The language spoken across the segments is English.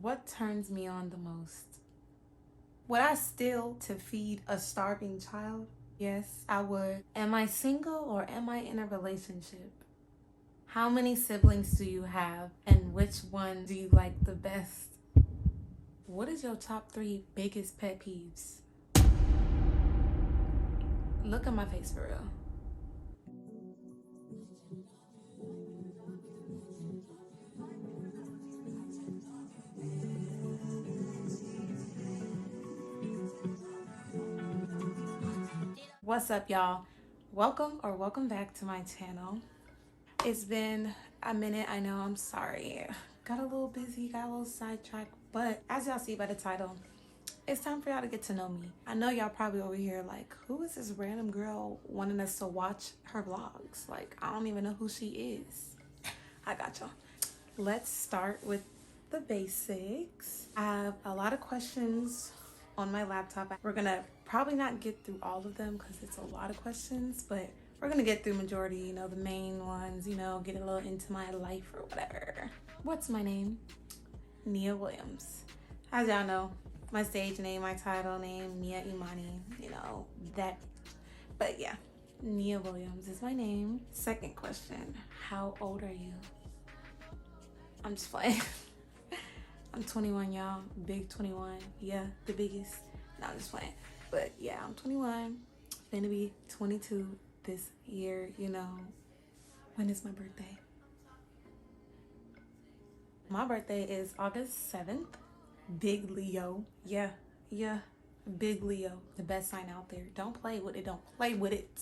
What turns me on the most? Would I steal to feed a starving child? Yes, I would. Am I single or am I in a relationship? How many siblings do you have and which one do you like the best? What is your top 3 biggest pet peeves? Look at my face for real. What's up, y'all? Welcome back to my channel. It's been a minute, I know, I'm sorry. Got a little busy, got a little sidetracked, but as y'all see by the title, it's time for y'all to get to know me. I know y'all probably over here like, who is this random girl wanting us to watch her vlogs? Like, I don't even know who she is. I got y'all. Let's start with the basics. I have a lot of questions on my laptop. We're gonna probably not get through all of them because it's a lot of questions, but we're gonna get through majority, you know, the main ones, you know, get a little into my life or whatever. What's my name? Nia Williams. As y'all know, my stage name, my title name, Nia Imani, you know, that. But yeah, Nia Williams is my name. Second question, how old are you? I'm just playing. I'm 21, y'all. Big 21. Yeah, the biggest. No, I'm just playing. But yeah, I'm 21. Gonna be 22 this year, you know. When is my birthday? My birthday is August 7th. Big Leo. Yeah, big Leo. The best sign out there. Don't play with it. Don't play with it.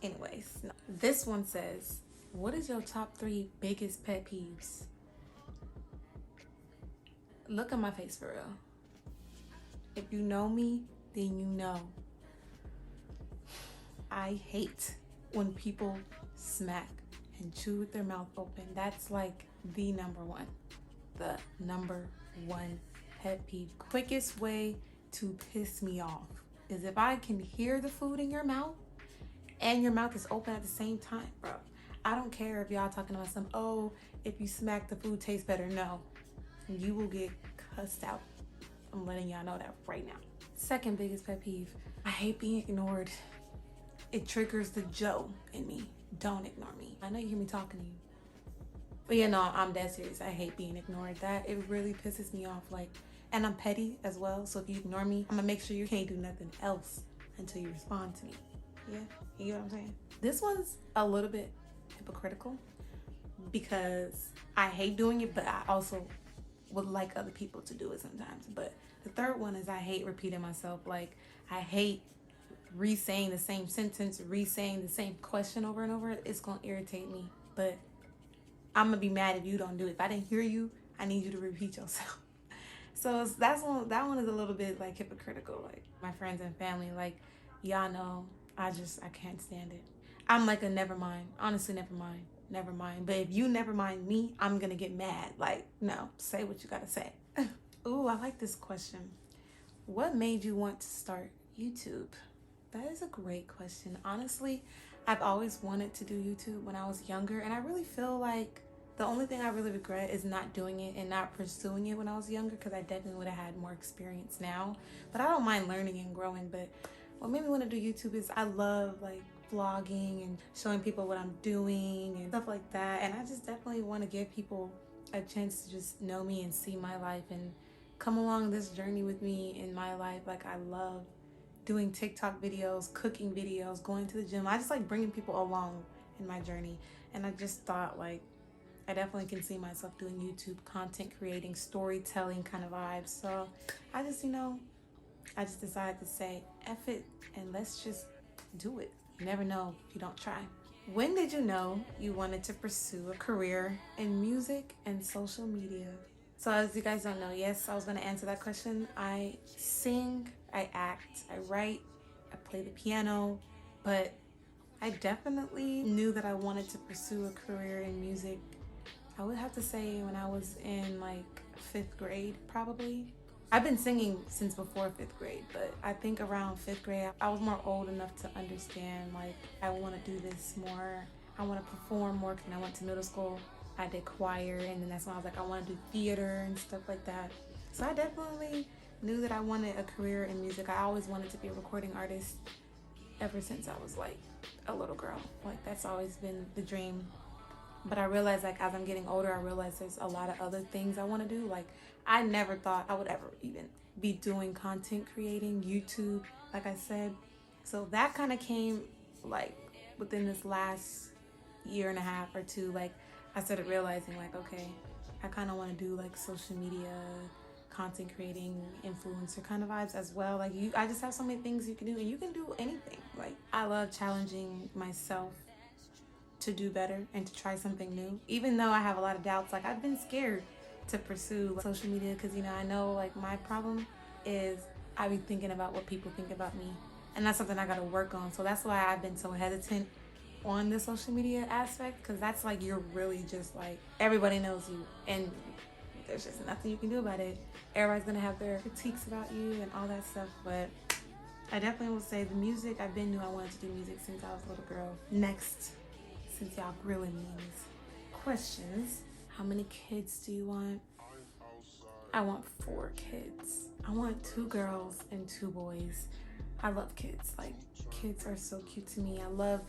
Anyways, no. This one says, what is your top 3 biggest pet peeves? Look at my face for real. If you know me, then you know. I hate when people smack and chew with their mouth open. That's like the number one. The number one pet peeve. Quickest way to piss me off is if I can hear the food in your mouth and your mouth is open at the same time, bro. I don't care if y'all talking about some, oh, if you smack the food tastes better. No, you will get cussed out. I'm letting y'all know that right now. Second biggest pet peeve, I hate being ignored. It triggers the Joe in me. Don't ignore me. I know you hear me talking to you. But yeah, no, I'm dead serious. I hate being ignored. It really pisses me off. Like, and I'm petty as well. So if you ignore me, I'm gonna make sure you can't do nothing else until you respond to me. Yeah, you know what I'm saying? This one's a little bit hypocritical because I hate doing it, but I also would like other people to do it sometimes. But the third one is I hate repeating myself. Like, I hate re-saying the same sentence, re-saying the same question over and over. It's gonna irritate me, but I'm gonna be mad if you don't do it. If I didn't hear you, I need you to repeat yourself. So that one is a little bit like hypocritical. Like my friends and family, like y'all know, I can't stand it. I'm like a never mind. Honestly, never mind. But if you never mind me, I'm gonna get mad. Like, no, say what you gotta say. Ooh, I like this question. What made you want to start YouTube? That is a great question. Honestly, I've always wanted to do YouTube when I was younger, and I really feel like the only thing I really regret is not doing it and not pursuing it when I was younger, because I definitely would have had more experience now. But I don't mind learning and growing. But what made me want to do YouTube is I love like vlogging and showing people what I'm doing and stuff like that. And I just definitely want to give people a chance to just know me and see my life and come along this journey with me in my life. Like, I love doing TikTok videos, cooking videos, going to the gym. I just like bringing people along in my journey. And I just thought, like, I definitely can see myself doing YouTube content, creating storytelling kind of vibes. So I just decided to say, F it, and let's just do it. You never know if you don't try. When did you know you wanted to pursue a career in music and social media? So as you guys don't know, yes, I was gonna answer that question. I sing, I act, I write, I play the piano, but I definitely knew that I wanted to pursue a career in music. I would have to say when I was in like 5th grade, probably. I've been singing since before 5th grade, but I think around 5th grade, I was more old enough to understand, like, I want to do this more. I want to perform more because I went to middle school. I did choir, and then that's when I was like, I want to do theater and stuff like that. So I definitely knew that I wanted a career in music. I always wanted to be a recording artist ever since I was like a little girl. Like that's always been the dream. But I realized, like, as I'm getting older, I realized there's a lot of other things I want to do. Like, I never thought I would ever even be doing content creating, YouTube, like I said. So that kind of came, like, within this last year and a half or two. Like, I started realizing, like, okay, I kind of want to do, like, social media, content creating, influencer kind of vibes as well. Like, I just have so many things you can do, and you can do anything. Like, I love challenging myself to do better and to try something new, even though I have a lot of doubts. Like, I've been scared to pursue social media because, you know, I know, like, my problem is I be thinking about what people think about me, and that's something I got to work on. So that's why I've been so hesitant on the social media aspect, because that's like, you're really just like, everybody knows you and there's just nothing you can do about it. Everybody's gonna have their critiques about you and all that stuff. But I definitely will say the music, I've been knew I wanted to do music since I was a little girl. Next, since y'all grilling me in these questions, how many kids do you want? I want 4 kids. I want 2 girls and 2 boys. I love kids. Like, kids are so cute to me. I love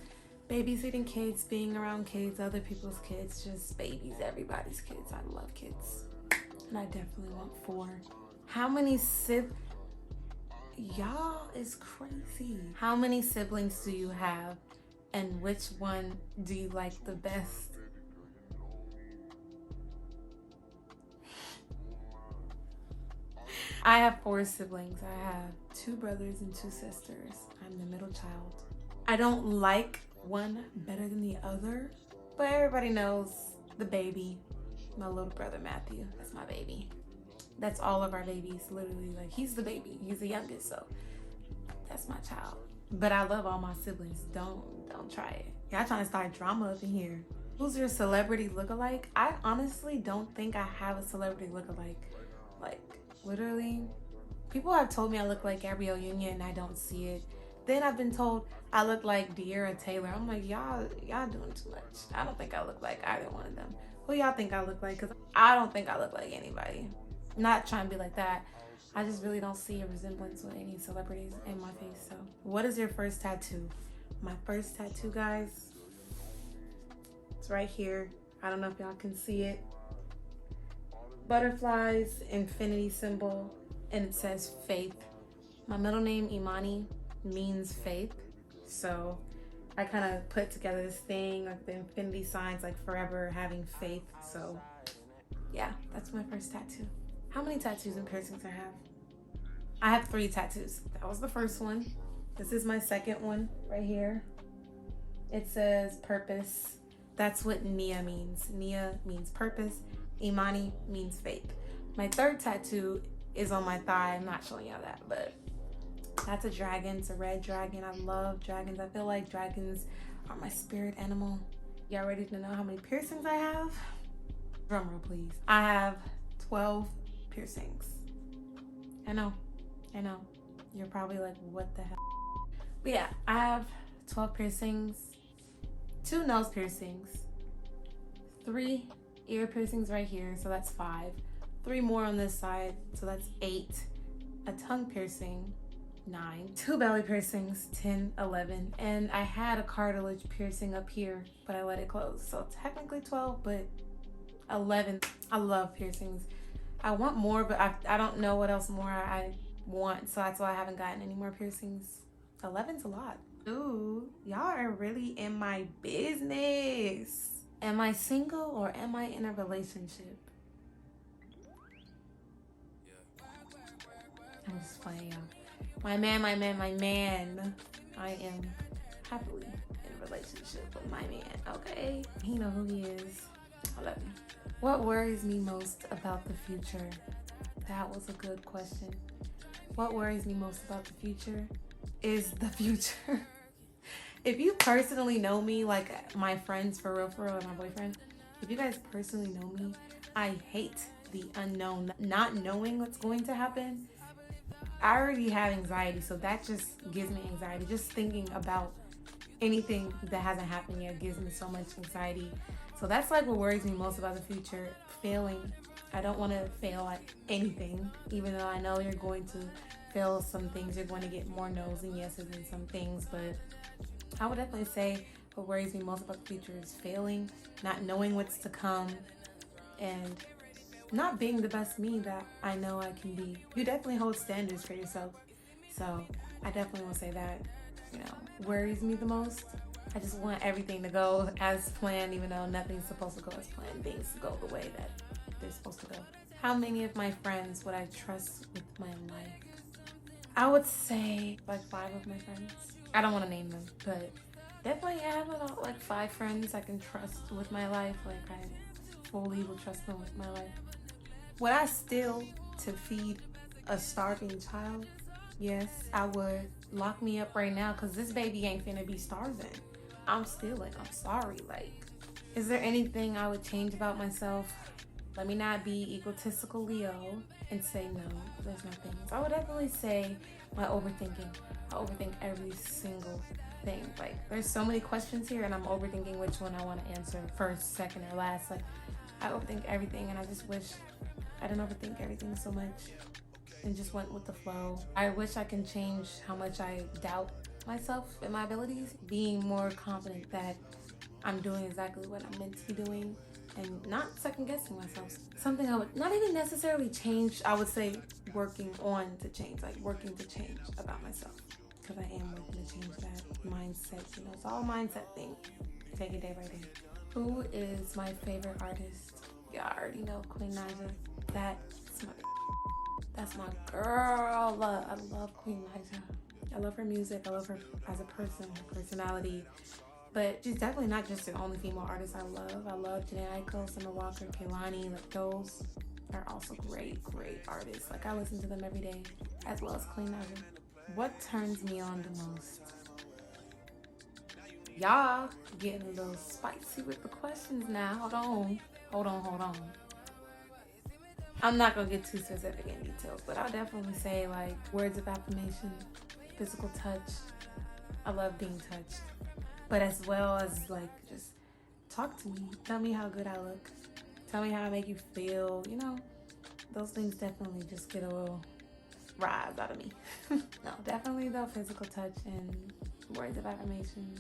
babysitting kids, being around kids, other people's kids, just babies, everybody's kids. I love kids. And I definitely want 4. How many Y'all is crazy. How many siblings do you have? And which one do you like the best? I have 4 siblings. I have 2 brothers and 2 sisters. I'm the middle child. I don't like one better than the other, but everybody knows the baby, my little brother Matthew. That's my baby. That's all of our babies, literally. Like, he's the baby. He's the youngest, so that's my child. But I love all my siblings. Don't try it. Y'all trying to start drama up in here. Who's your celebrity lookalike? I honestly don't think I have a celebrity lookalike. Like, literally, people have told me I look like Gabrielle Union and I don't see it. Then I've been told I look like De'Ara Taylor. I'm like, y'all doing too much. I don't think I look like either one of them. Who y'all think I look like? Because I don't think I look like anybody. I'm not trying to be like that. I just really don't see a resemblance with any celebrities in my face. So, what is your first tattoo? My first tattoo, guys, it's right here. I don't know if y'all can see it. Butterflies, infinity symbol, and it says faith. My middle name, Imani, means faith. So I kind of put together this thing, like the infinity signs, like forever having faith. So yeah, that's my first tattoo. How many tattoos and piercings I have? I have 3 tattoos. That was the first one. This is my second one right here. It says purpose. That's what Nia means. Nia means purpose. Imani means faith. My third tattoo is on my thigh. I'm not showing y'all that, but that's a dragon. It's a red dragon. I love dragons. I feel like dragons are my spirit animal. Y'all ready to know how many piercings I have? Drum roll, please. I have 12 piercings. I know. You're probably like, what the hell? But yeah, I have 12 piercings, 2 nose piercings, 3 ear piercings right here, so that's 5. 3 more on this side, so that's 8. A tongue piercing, 9. 2 belly piercings, 10, 11. And I had a cartilage piercing up here, but I let it close. So technically 12, but 11. I love piercings. I want more, but I don't know what else more I want, so that's why I haven't gotten any more piercings. 11's a lot. Ooh, y'all are really in my business. Am I single or am I in a relationship? I'm just playing, y'all. My man. I am happily in a relationship with my man, okay? He know who he is. I love him. What worries me most about the future? That was a good question. What worries me most about the future is the future. If you personally know me, like my friends for real, and my boyfriend, if you guys personally know me, I hate the unknown, not knowing what's going to happen. I already have anxiety, so that just gives me anxiety. Just thinking about anything that hasn't happened yet gives me so much anxiety. So that's like what worries me most about the future, failing. I don't want to fail at anything, even though I know you're going to fail some things. You're going to get more no's and yeses in some things, but I would definitely say what worries me most about the future is failing, not knowing what's to come, and not being the best me that I know I can be. You definitely hold standards for yourself. So I definitely will say that, worries me the most. I just want everything to go as planned, even though nothing's supposed to go as planned. Things go the way that they're supposed to go. How many of my friends would I trust with my life? I would say like 5 of my friends. I don't want to name them, but definitely have about like 5 friends I can trust with my life. Like I fully will trust them with my life. Would I steal to feed a starving child? Yes, I would. Lock me up right now, because this baby ain't finna be starving. I'm stealing. I'm sorry. Like, is there anything I would change about myself? Let me not be egotistical Leo and say no. There's nothing. I would definitely say my overthinking. I overthink every single thing. Like, there's so many questions here, and I'm overthinking which one I want to answer first, second, or last. Like, I overthink everything, and I just wish I didn't overthink everything so much and just went with the flow. I wish I can change how much I doubt myself and my abilities, being more confident that I'm doing exactly what I'm meant to be doing and not second guessing myself. Something I would not even necessarily change, I would say working on to change, like working to change about myself, because I am working to change that mindset. It's all a mindset thing. Take it day by day. Who is my favorite artist? Yeah, I already know Queen Naija. That's my girl. I love Queen Naija. I love her music. I love her as a person, her personality. But she's definitely not just the only female artist I love. I love Janae Aiko, Summer Walker, Kehlani. Like, those are also great, great artists. Like, I listen to them every day, as well as Queen Naija. What turns me on the most? Y'all getting a little spicy with the questions now. Hold on. I'm not gonna get too specific in details, but I'll definitely say like words of affirmation, physical touch. I love being touched, but as well as like just talk to me. Tell me how good I look. Tell me how I make you feel. Those things definitely just get a little rise out of me. No, definitely though, physical touch and words of affirmation.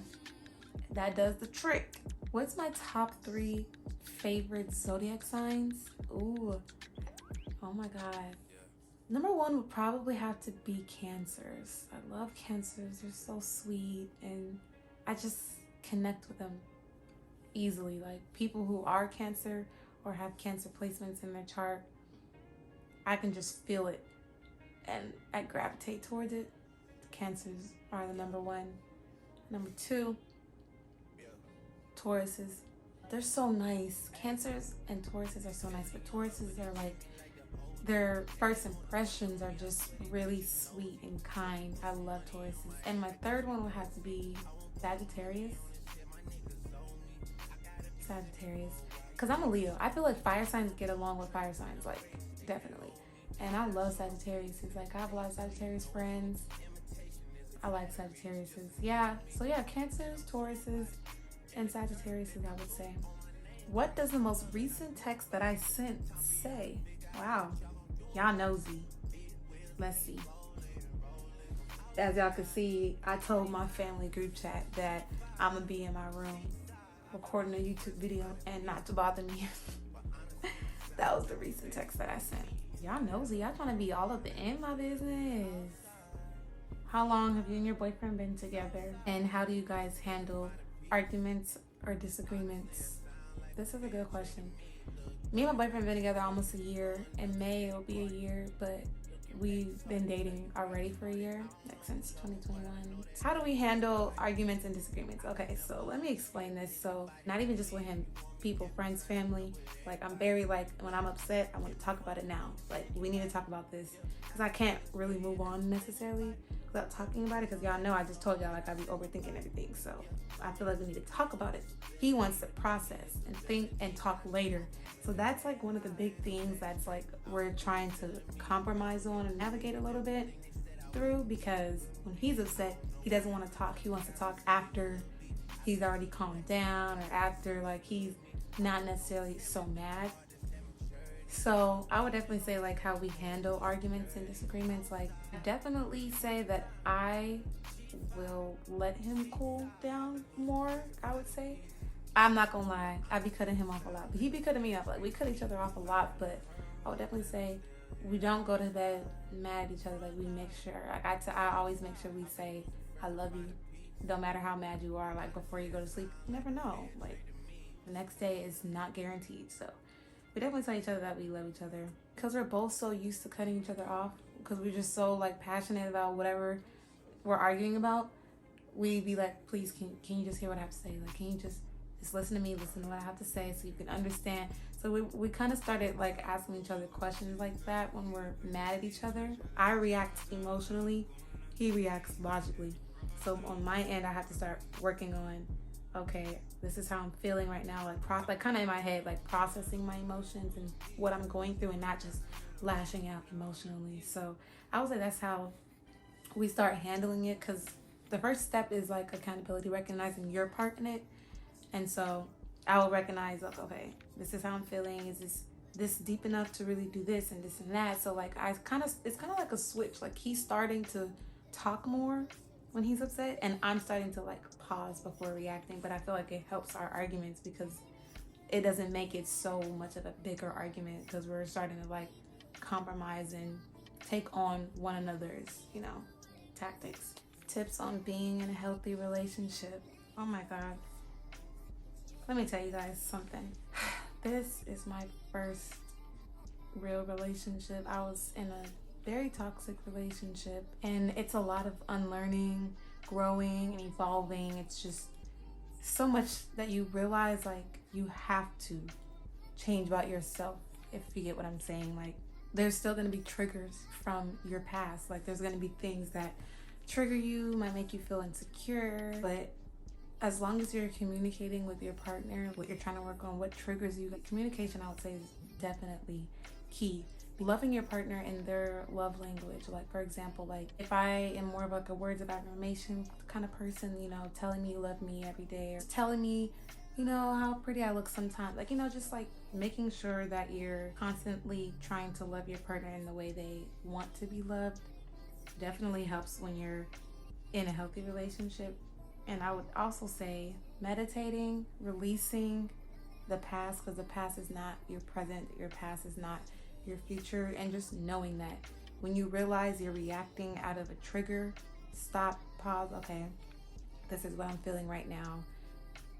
That does the trick. What's my top 3 favorite zodiac signs? Ooh. Oh my God. Number 1 would probably have to be Cancers. I love Cancers. They're so sweet and I just connect with them easily. Like people who are Cancer or have Cancer placements in their chart, I can just feel it and I gravitate towards it. Cancers are the number 1. Number 2, Tauruses. They're so nice. Cancers and Tauruses are so nice, but Tauruses are like, their first impressions are just really sweet and kind. I love Tauruses. And my 3rd one would have to be Sagittarius. Because I'm a Leo. I feel like fire signs get along with fire signs, like, definitely. And I love Sagittarius. Like, I have a lot of Sagittarius friends. I like Sagittariuses. Yeah. So yeah, Cancers, Tauruses, and Sagittariuses, I would say. What does the most recent text that I sent say? Wow. Y'all nosy. Let's see. As y'all can see, I told my family group chat that I'm gonna be in my room recording a YouTube video and not to bother me. That was the recent text that I sent. Y'all nosy. Y'all trying to be all up in my business. How long have you and your boyfriend been together? And how do you guys handle arguments or disagreements? This is a good question. Me and my boyfriend have been together almost a year. In May it'll be a year, but we've been dating already for a year, like since 2021. How do we handle arguments and disagreements? Okay, so let me explain this. So not even just with him, people, friends, family. Like I'm very like, when I'm upset, I want to talk about it now. Like we need to talk about this because I can't really move on necessarily without talking about it, because y'all know I just told y'all like I be overthinking everything. So I feel like we need to talk about it. He wants to process and think and talk later. So that's like one of the big things that's like we're trying to compromise on and navigate a little bit through, because when he's upset, he doesn't want to talk. He wants to talk after he's already calmed down or after like he's not necessarily so mad. So I would definitely say like how we handle arguments and disagreements. Like definitely say that I will let him cool down more. I would say I'm not gonna lie, I be cutting him off a lot, but he be cutting me off. Like we cut each other off a lot, but I would definitely say we don't go to bed mad at each other. Like we make sure, like I always make sure we say I love you. No matter how mad you are, like before you go to sleep, you never know. Like the next day is not guaranteed. So we definitely tell each other that we love each other because we're both so used to cutting each other off because we're just so like passionate about whatever we're arguing about. We'd be like, please, can you just hear what I have to say? Like, can you just listen to me, listen to what I have to say so you can understand. So we kind of started like asking each other questions like that when we're mad at each other. I react emotionally, he reacts logically. So on my end, I have to start working on, okay, this is how I'm feeling right now, like kind of in my head, like processing my emotions and what I'm going through and not just lashing out emotionally. So I would say that's how we start handling it, because the first step is like accountability, recognizing your part in it. And so I will recognize, like, okay, this is how I'm feeling. Is this deep enough to really do this and this and that? So like it's kind of like a switch. Like he's starting to talk more when he's upset, and I'm starting to like pause before reacting. But I feel like it helps our arguments because it doesn't make it so much of a bigger argument because we're starting to like compromise and take on one another's, tactics. Tips on being in a healthy relationship. Oh my God. Let me tell you guys something. This is my first real relationship. I was in a very toxic relationship, and it's a lot of unlearning, growing, and evolving. It's just so much that you realize like you have to change about yourself, if you get what I'm saying. Like there's still going to be triggers from your past. Like there's going to be things that trigger you, might make you feel insecure, but as long as you're communicating with your partner, what you're trying to work on, what triggers you, communication, I would say, is definitely key. Loving your partner in their love language. Like, for example, like if I am more of like a words of affirmation kind of person, telling me you love me every day, or telling me, how pretty I look sometimes. Like, just like making sure that you're constantly trying to love your partner in the way they want to be loved definitely helps when you're in a healthy relationship. And I would also say meditating, releasing the past, because the past is not your present, your past is not your future, and just knowing that when you realize you're reacting out of a trigger, stop, pause, okay, this is what I'm feeling right now.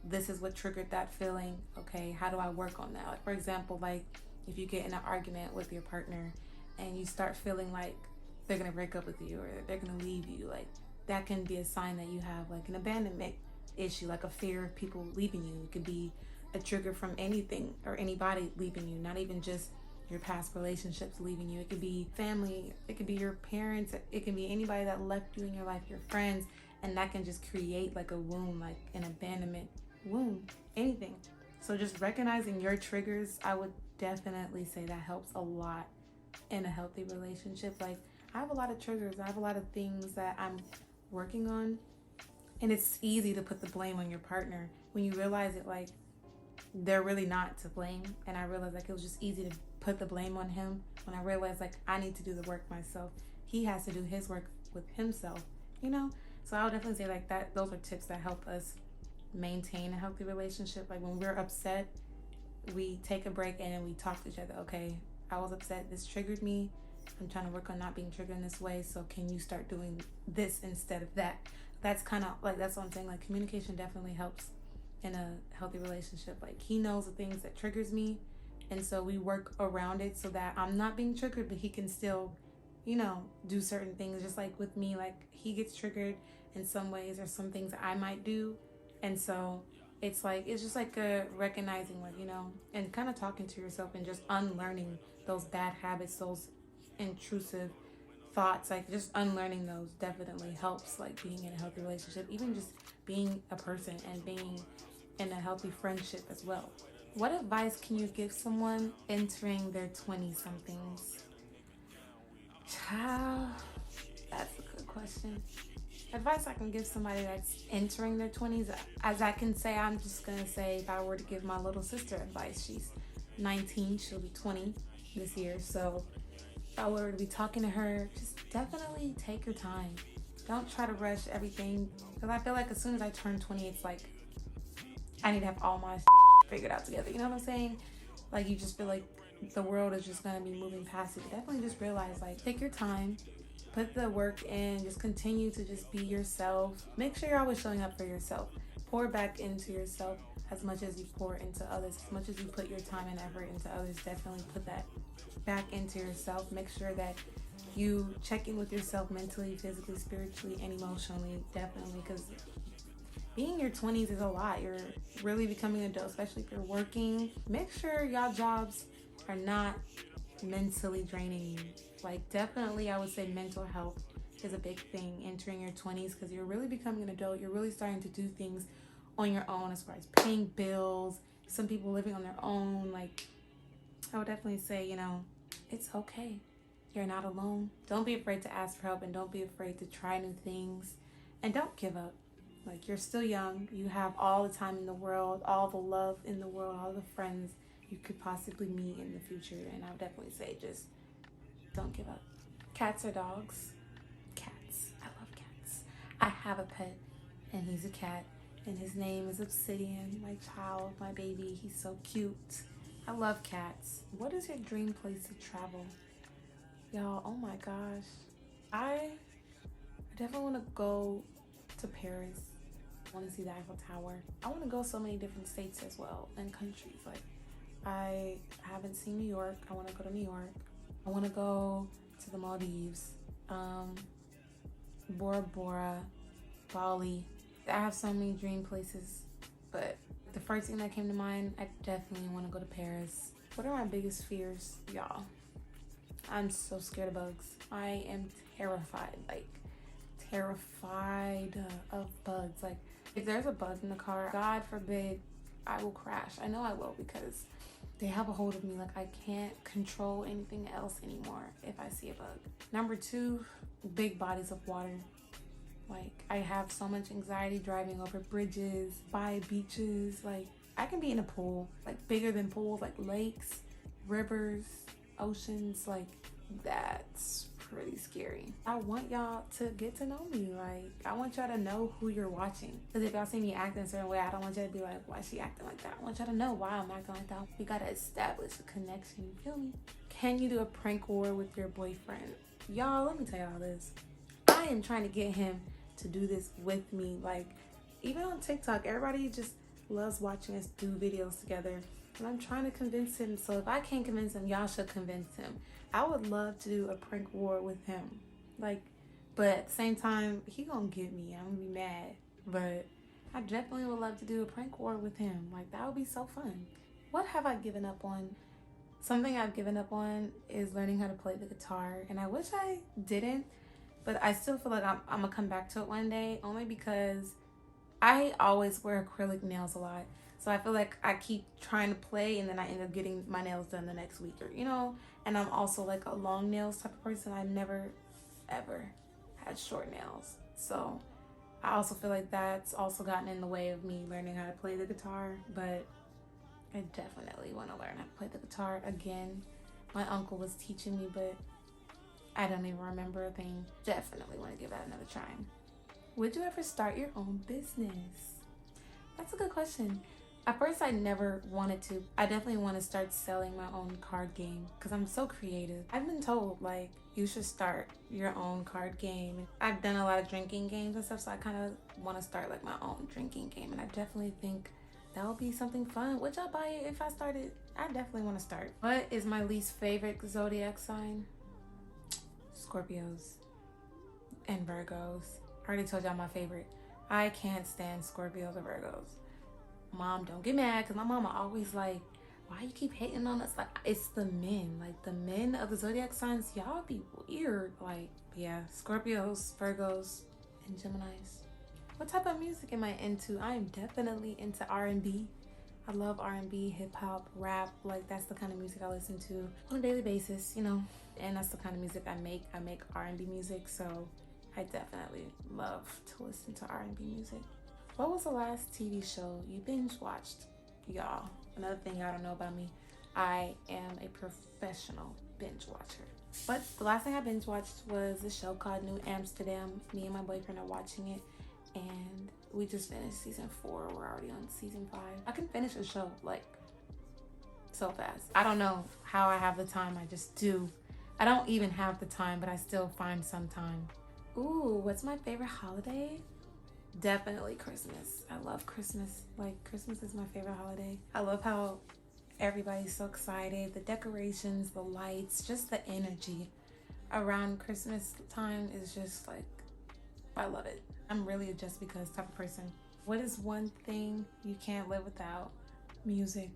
This is what triggered that feeling. Okay, how do I work on that? Like, for example, like if you get in an argument with your partner and you start feeling like they're gonna break up with you or they're gonna leave you, like that can be a sign that you have like an abandonment issue, like a fear of people leaving you. It could be a trigger from anything or anybody leaving you, not even just your past relationships leaving you. It could be family, it could be your parents, it can be anybody that left you in your life, your friends, and that can just create like a wound, like an abandonment wound, anything. So just recognizing your triggers, I would definitely say that helps a lot in a healthy relationship. Like I have a lot of triggers, I have a lot of things that I'm working on, and it's easy to put the blame on your partner when you realize it, like they're really not to blame. And I realized like it was just easy to put the blame on him when I realized like I need to do the work myself. He has to do his work with himself, so I would definitely say like that those are tips that help us maintain a healthy relationship. Like when we're upset, we take a break and then we talk to each other. Okay, I was upset, this triggered me, I'm trying to work on not being triggered in this way, so can you start doing this instead of that? That's kind of like, that's what I'm saying. Like communication definitely helps in a healthy relationship. Like he knows the things that triggers me, and so we work around it so that I'm not being triggered, but he can still do certain things. Just like with me, like he gets triggered in some ways or some things I might do, and so it's just like a recognizing, like and kind of talking to yourself and just unlearning those bad habits, those intrusive thoughts. Like just unlearning those definitely helps, like being in a healthy relationship, even just being a person and being in a healthy friendship as well. What advice can you give someone entering their 20-somethings? Child, that's a good question. advice I can give somebody that's entering their 20s, as I can say, I'm just gonna say, if I were to give my little sister advice, she's 19, she'll be 20 this year. So if I were to be talking to her, just definitely take your time. Don't try to rush everything, because I feel like as soon as I turn 20, it's like I need to have all my figured out together. You know what I'm saying? Like, you just feel like the world is just gonna be moving past you. Definitely just realize, like, take your time, put the work in, just continue to just be yourself. Make sure you're always showing up for yourself. Pour back into yourself as much as you pour into others. As much as you put your time and effort into others, definitely put that back into yourself. Make sure that you check in with yourself mentally, physically, spiritually, and emotionally. Definitely, because being in your 20s is a lot. You're really becoming an adult, especially if you're working. Make sure y'all jobs are not mentally draining you. Like, definitely, I would say mental health is a big thing entering your 20s, because you're really becoming an adult. You're really starting to do things on your own, as far as paying bills. Some people living on their own. Like, I would definitely say, it's okay. You're not alone. Don't be afraid to ask for help, and don't be afraid to try new things, and don't give up. Like, you're still young. You have all the time in the world, all the love in the world, all the friends you could possibly meet in the future. And I would definitely say, just don't give up. Cats or dogs? Cats. I love cats. I have a pet, and he's a cat, and his name is Obsidian, my child, my baby. He's so cute. I love cats. What is your dream place to travel? Y'all, oh my gosh. I definitely want to go to Paris. I want to see the Eiffel Tower. I want to go so many different states as well, and countries. Like, I haven't seen New York. I want to go to New York. I want to go to the Maldives, Bora Bora, Bali. I have so many dream places, but the first thing that came to mind, I definitely want to go to Paris. What are my biggest fears, y'all? I'm so scared of bugs. I am terrified, like terrified of bugs. Like, if there's a bug in the car, God forbid, I will crash. I know I will, because they have a hold of me. Like, I can't control anything else anymore if I see a bug. Number 2, big bodies of water. Like, I have so much anxiety driving over bridges, by beaches. Like, I can be in a pool, like bigger than pools, like lakes, rivers, oceans. Like, that's pretty scary. I want y'all to get to know me. Like, I want y'all to know who you're watching. Because if y'all see me acting a certain way, I don't want y'all to be like, why is she acting like that? I want y'all to know why I'm acting like that. We gotta establish a connection. You feel me? Can you do a prank war with your boyfriend? Y'all, let me tell y'all this. I am trying to get him to do this with me. Like, even on TikTok, everybody just loves watching us do videos together. And I'm trying to convince him. So if I can't convince him, y'all should convince him. I would love to do a prank war with him. Like, but at the same time, he gonna get me. I'm gonna be mad. But I definitely would love to do a prank war with him. Like, that would be so fun. What have I given up on? Something I've given up on is learning how to play the guitar. And I wish I didn't. But I still feel like I'm gonna come back to it one day. Only because I always wear acrylic nails a lot. So I feel like I keep trying to play, and then I end up getting my nails done the next week, or and I'm also like a long nails type of person. I never ever had short nails. So I also feel like that's also gotten in the way of me learning how to play the guitar. But I definitely want to learn how to play the guitar again. My uncle was teaching me, but I don't even remember a thing. Definitely want to give that another try. Would you ever start your own business? That's a good question. At first, I never wanted to. I definitely want to start selling my own card game, because I'm so creative. I've been told, like, you should start your own card game. I've done a lot of drinking games and stuff, so I kind of want to start like my own drinking game, and I definitely think that would be something fun. Would y'all buy it if I started? I definitely want to start. What is my least favorite zodiac sign? Scorpios and Virgos. I already told y'all my favorite. I can't stand Scorpios or Virgos. Mom, don't get mad, because my mama always like, why you keep hating on us? Like, it's the men. Like, the men of the zodiac signs, y'all be weird. Like, yeah, Scorpios, Virgos, and Geminis. What type of music am I into? I am definitely into R&B. I love R&B, hip-hop, rap. Like, that's the kind of music I listen to on a daily basis, And that's the kind of music I make. I make R&B music, so I definitely love to listen to R&B music. What was the last TV show you binge watched? Y'all, another thing y'all don't know about me, I am a professional binge watcher. But the last thing I binge watched was a show called New Amsterdam. Me and my boyfriend are watching it, and we just finished season 4. We're already on season 5. I can finish a show like so fast. I don't know how I have the time. I just do. I don't even have the time, but I still find some time. Ooh, what's my favorite holiday? Definitely Christmas. I love Christmas. Like, Christmas is my favorite holiday. I love how everybody's so excited. The decorations, the lights, just the energy around Christmas time is just like, I love it. I'm really a just because type of person. What is one thing you can't live without? Music.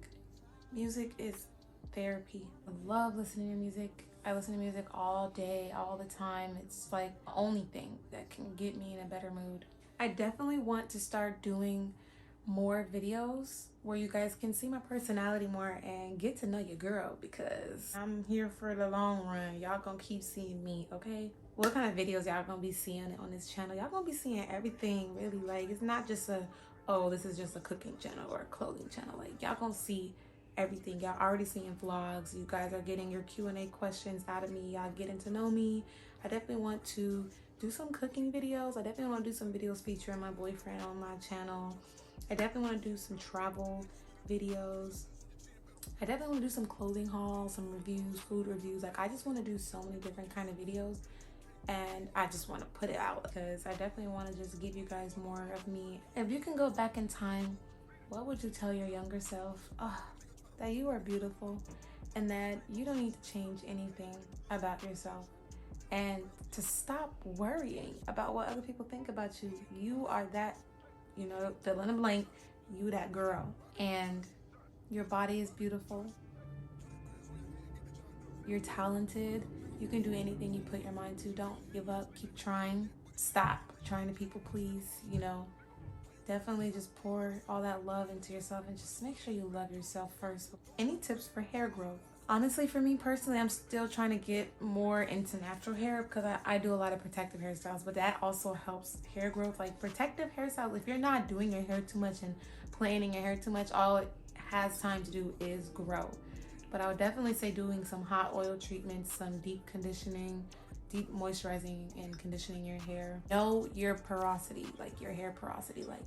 Music is therapy. I love listening to music. I listen to music all day, all the time. It's like the only thing that can get me in a better mood. I definitely want to start doing more videos where you guys can see my personality more and get to know your girl, because I'm here for the long run. Y'all gonna keep seeing me, okay? What kind of videos y'all gonna be seeing on this channel? Y'all gonna be seeing everything, really. Like, it's not just a, oh, this is just a cooking channel or a clothing channel. Like, y'all gonna see everything. Y'all already seeing vlogs. You guys are getting your Q&A questions out of me. Y'all getting to know me. I definitely want to do some cooking videos. I definitely want to do some videos featuring my boyfriend on my channel. I definitely want to do some travel videos. I definitely want to do some clothing hauls, some reviews, food reviews. Like, I just want to do so many different kind of videos, and I just want to put it out because I definitely want to just give you guys more of me. If you can go back in time, what would you tell your younger self? Oh, that you are beautiful and that you don't need to change anything about yourself, and to stop worrying about what other people think about you. You are that, you know, fill in the blank, you that girl, and your body is beautiful. You're talented. You can do anything you put your mind to. Don't give up. Keep trying. Stop trying to people please, you know. Definitely just pour all that love into yourself and just make sure you love yourself first. Any tips for hair growth? Honestly, for me personally, I'm still trying to get more into natural hair because I do a lot of protective hairstyles, but that also helps hair growth. Like, protective hairstyles, if you're not doing your hair too much and planning your hair too much, all it has time to do is grow. But I would definitely say doing some hot oil treatments, some deep conditioning, deep moisturizing and conditioning your hair. Know your porosity, like your hair porosity. Like,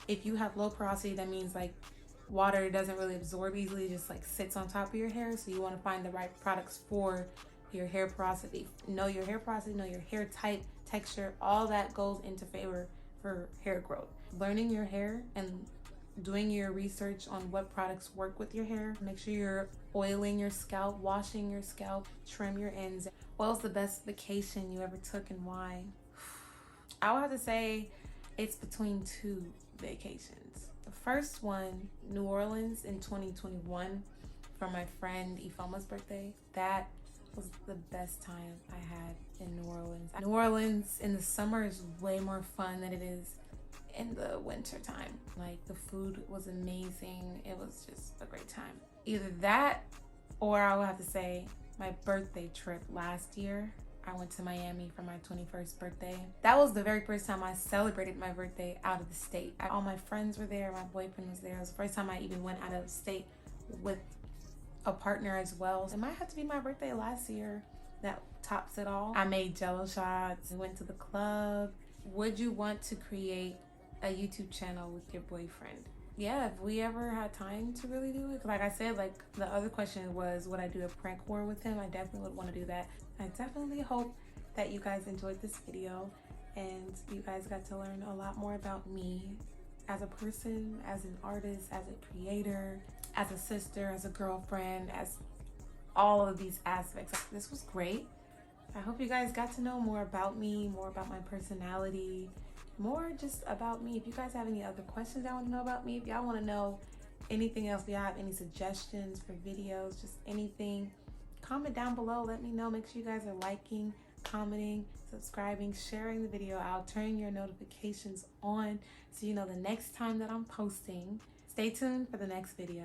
if you have low porosity, that means like water doesn't really absorb easily, just like sits on top of your hair. So you want to find the right products for your hair porosity. Know your hair porosity, know your hair type, texture, all that goes into favor for hair growth. Learning your hair and doing your research on what products work with your hair. Make sure you're oiling your scalp, washing your scalp, trim your ends. What was the best vacation you ever took and why? I would have to say it's between 2 vacations. The first one, New Orleans in 2021 for my friend Ifoma's birthday. That was the best time I had in New Orleans. New Orleans in the summer is way more fun than it is in the winter time. Like, the food was amazing. It was just a great time. Either that, or I would have to say my birthday trip last year. I went to Miami for my 21st birthday. That was the very first time I celebrated my birthday out of the state. All my friends were there, my boyfriend was there. It was the first time I even went out of the state with a partner as well. It might have to be my birthday last year that tops it all. I made jello shots, we went to the club. Would you want to create a YouTube channel with your boyfriend? Yeah, if we ever had time to really do it. Like I said, like the other question was, would I do a prank war with him? I definitely would want to do that. I definitely hope that you guys enjoyed this video and you guys got to learn a lot more about me as a person, as an artist, as a creator, as a sister, as a girlfriend, as all of these aspects. This was great. I hope you guys got to know more about me, more about my personality, more just about me. If you guys have any other questions y'all want to know about me, if y'all want to know anything else, if y'all have any suggestions for videos, just anything, comment down below. Let me know. Make sure you guys are liking, commenting, subscribing, sharing the video out, turning your notifications on so you know the next time that I'm posting. Stay tuned for the next video.